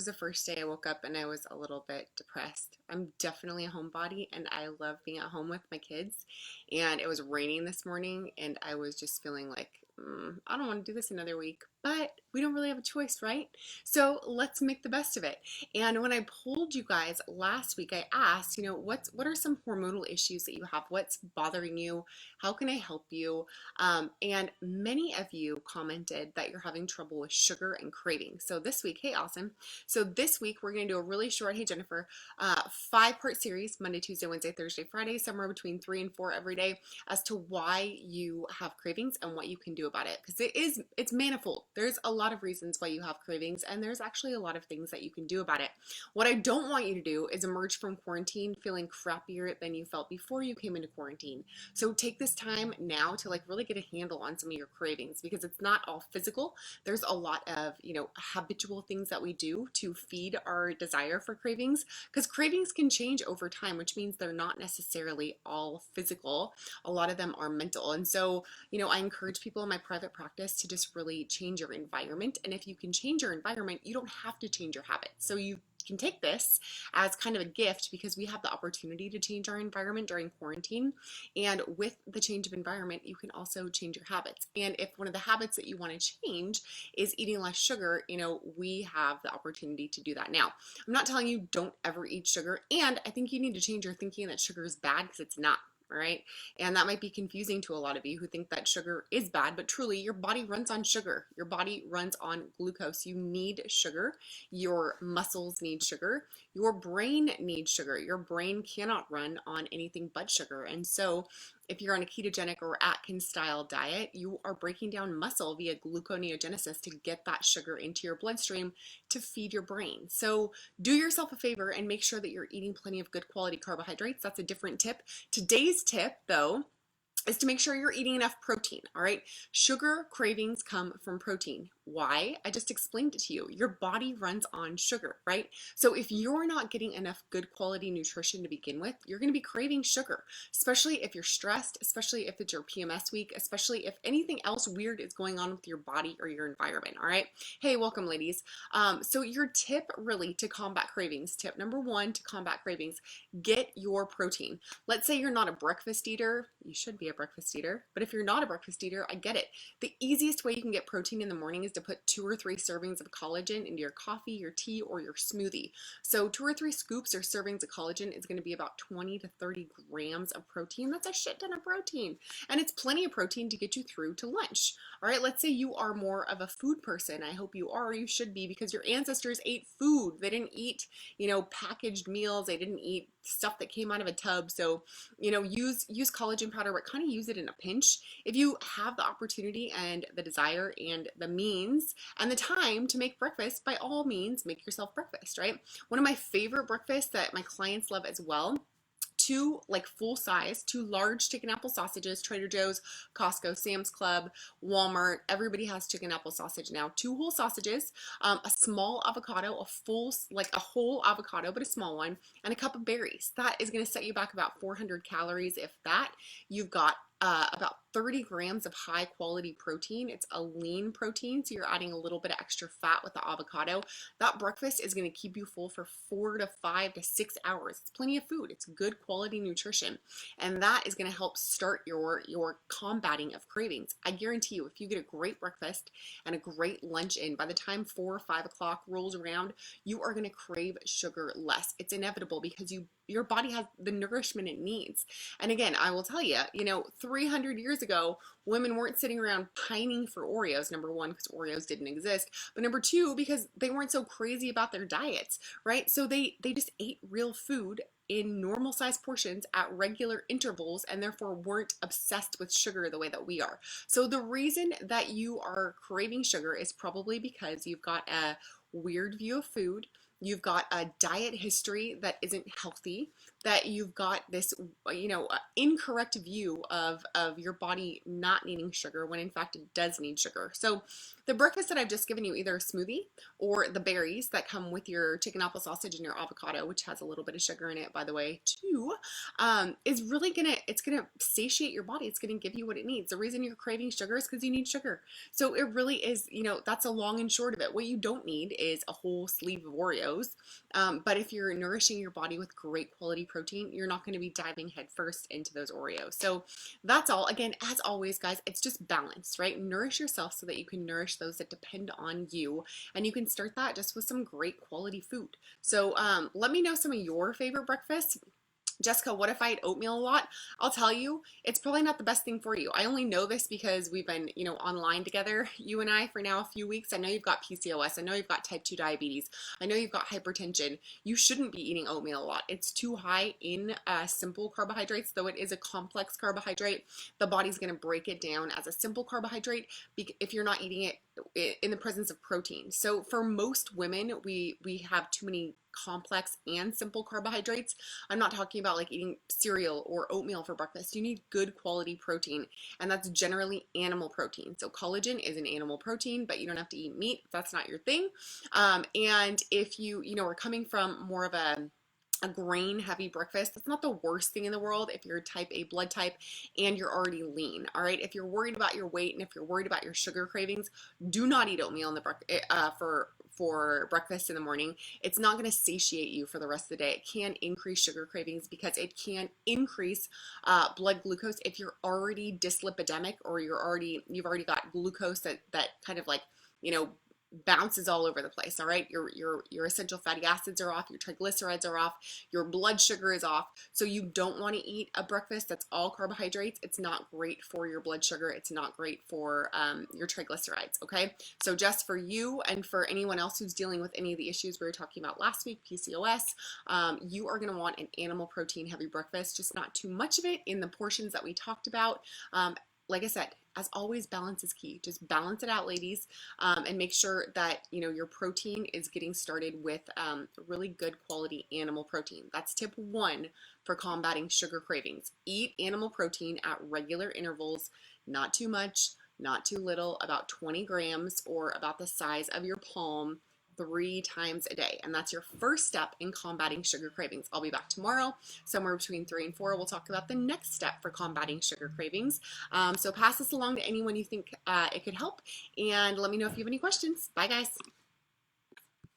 was the first day I woke up and I was a little bit depressed. I'm definitely a homebody and I love being at home with my kids. And it was raining this morning and I was just feeling like, I don't want to do this another week, but we don't really have a choice, right? So let's make the best of it. And when I polled you guys last week, I asked, what are some hormonal issues that you have? What's bothering you? How can I help you? And many of you commented that you're having trouble with sugar and craving. So this week, hey, awesome. So this week we're going to do a really short, hey, Jennifer, 5-part series, Monday, Tuesday, Wednesday, Thursday, Friday, somewhere between 3 and 4 every day, as to why you have cravings and what you can do about it. Because it's manifold. There's a lot of reasons why you have cravings, and there's actually a lot of things that you can do about it. What I don't want you to do is emerge from quarantine feeling crappier than you felt before you came into quarantine. So take this time now to really get a handle on some of your cravings, because it's not all physical. There's a lot of, habitual things that we do to feed our desire for cravings, because cravings can change over time, which means they're not necessarily all physical. A lot of them are mental. And so, I encourage people in my private practice to just really change your environment. And if you can change your environment, you don't have to change your habits. So you can take this as kind of a gift, because we have the opportunity to change our environment during quarantine. And with the change of environment, you can also change your habits. And if one of the habits that you want to change is eating less sugar, we have the opportunity to do that now. I'm not telling you don't ever eat sugar. And I think you need to change your thinking that sugar is bad, because it's not. All right. And that might be confusing to a lot of you who think that sugar is bad, but truly your body runs on sugar. Your body runs on glucose. You need sugar. Your muscles need sugar. Your brain needs sugar. Your brain cannot run on anything but sugar. And so if you're on a ketogenic or Atkins style diet, you are breaking down muscle via gluconeogenesis to get that sugar into your bloodstream to feed your brain. So do yourself a favor and make sure that you're eating plenty of good quality carbohydrates. That's a different tip. Today's tip, though, is to make sure you're eating enough protein, all right? Sugar cravings come from protein. Why? I just explained it to you. Your body runs on sugar, right? So if you're not getting enough good quality nutrition to begin with, you're going to be craving sugar, especially if you're stressed, especially if it's your PMS week, especially if anything else weird is going on with your body or your environment, all right? Hey, welcome, ladies. So your tip really to combat cravings, tip number 1 to combat cravings, get your protein. Let's say you're not a breakfast eater. You should be a breakfast eater, but if you're not a breakfast eater, I get it. The easiest way you can get protein in the morning is to put 2 or 3 servings of collagen into your coffee, your tea, or your smoothie. So 2 or 3 scoops or servings of collagen is going to be about 20 to 30 grams of protein. That's a shit ton of protein. And it's plenty of protein to get you through to lunch. All right, let's say you are more of a food person. I hope you are, or you should be, because your ancestors ate food. They didn't eat, packaged meals. They didn't eat stuff that came out of a tub. So, use collagen powder, but kind of use it in a pinch. If you have the opportunity and the desire and the means and the time to make breakfast, by all means, make yourself breakfast, right? One of my favorite breakfasts that my clients love as well, 2 full size, 2 large chicken apple sausages, Trader Joe's, Costco, Sam's Club, Walmart. Everybody has chicken apple sausage now. 2 whole sausages, a small avocado, a whole avocado, but a small one, and a cup of berries. That is going to set you back about 400 calories. If that, you've got about 30 grams of high quality protein. It's a lean protein, so you're adding a little bit of extra fat with the avocado. That breakfast is going to keep you full for 4 to 5 to 6 hours. It's plenty of food. It's good quality nutrition. And that is going to help start your combating of cravings. I guarantee you, if you get a great breakfast and a great lunch in, by the time 4 or 5 o'clock rolls around, you are going to crave sugar less. It's inevitable, because your body has the nourishment it needs. And again, I will tell you, 300 years ago, women weren't sitting around pining for Oreos, number 1, because Oreos didn't exist, but number 2, because they weren't so crazy about their diets, right? So they just ate real food in normal sized portions at regular intervals, and therefore weren't obsessed with sugar the way that we are. So the reason that you are craving sugar is probably because you've got a weird view of food. You've got a diet history that isn't healthy, that you've got this, incorrect view of your body not needing sugar when in fact it does need sugar. So the breakfast that I've just given you, either a smoothie or the berries that come with your chicken apple sausage and your avocado, which has a little bit of sugar in it, by the way, too, is really it's gonna satiate your body. It's gonna give you what it needs. The reason you're craving sugar is because you need sugar. So it really is, that's a long and short of it. What you don't need is a whole sleeve of Oreos. But if you're nourishing your body with great quality protein, you're not going to be diving headfirst into those Oreos. So that's all. Again, as always, guys, it's just balance, right? Nourish yourself so that you can nourish those that depend on you. And you can start that just with some great quality food. So let me know some of your favorite breakfasts. Jessica, what if I eat oatmeal a lot? I'll tell you, it's probably not the best thing for you. I only know this because we've been, online together, you and I, for now a few weeks. I know you've got PCOS. I know you've got type 2 diabetes. I know you've got hypertension. You shouldn't be eating oatmeal a lot. It's too high in simple carbohydrates, though it is a complex carbohydrate. The body's going to break it down as a simple carbohydrate if you're not eating it in the presence of protein. So for most women, we have too many complex and simple carbohydrates. I'm not talking about like eating cereal or oatmeal for breakfast. You need good quality protein, and that's generally animal protein. So collagen is an animal protein, but you don't have to eat meat if that's not your thing. And if you are coming from more of a grain heavy breakfast, that's not the worst thing in the world if you're type A blood type and you're already lean. All right, if you're worried about your weight and if you're worried about your sugar cravings, do not eat oatmeal in for breakfast in the morning. It's not going to satiate you for the rest of the day. It can increase sugar cravings because it can increase blood glucose if you're already dyslipidemic, or you've already got glucose that kind of like, bounces all over the place. All right, your essential fatty acids are off, your triglycerides are off, your blood sugar is off. So you don't want to eat a breakfast that's all carbohydrates. It's not great for your blood sugar. It's not great for your triglycerides. Okay, so just for you and for anyone else who's dealing with any of the issues we were talking about last week, PCOS, you are going to want an animal protein heavy breakfast, just not too much of it in the portions that we talked about. Like I said, as always, balance is key. Just balance it out, ladies, and make sure that your protein is getting started with really good quality animal protein. That's tip 1 for combating sugar cravings. Eat animal protein at regular intervals, not too much, not too little, about 20 grams or about the size of your palm, 3 times a day. And that's your first step in combating sugar cravings. I'll be back tomorrow, somewhere between 3 and 4. We'll talk about the next step for combating sugar cravings. So pass this along to anyone you think it could help, and let me know if you have any questions. Bye, guys.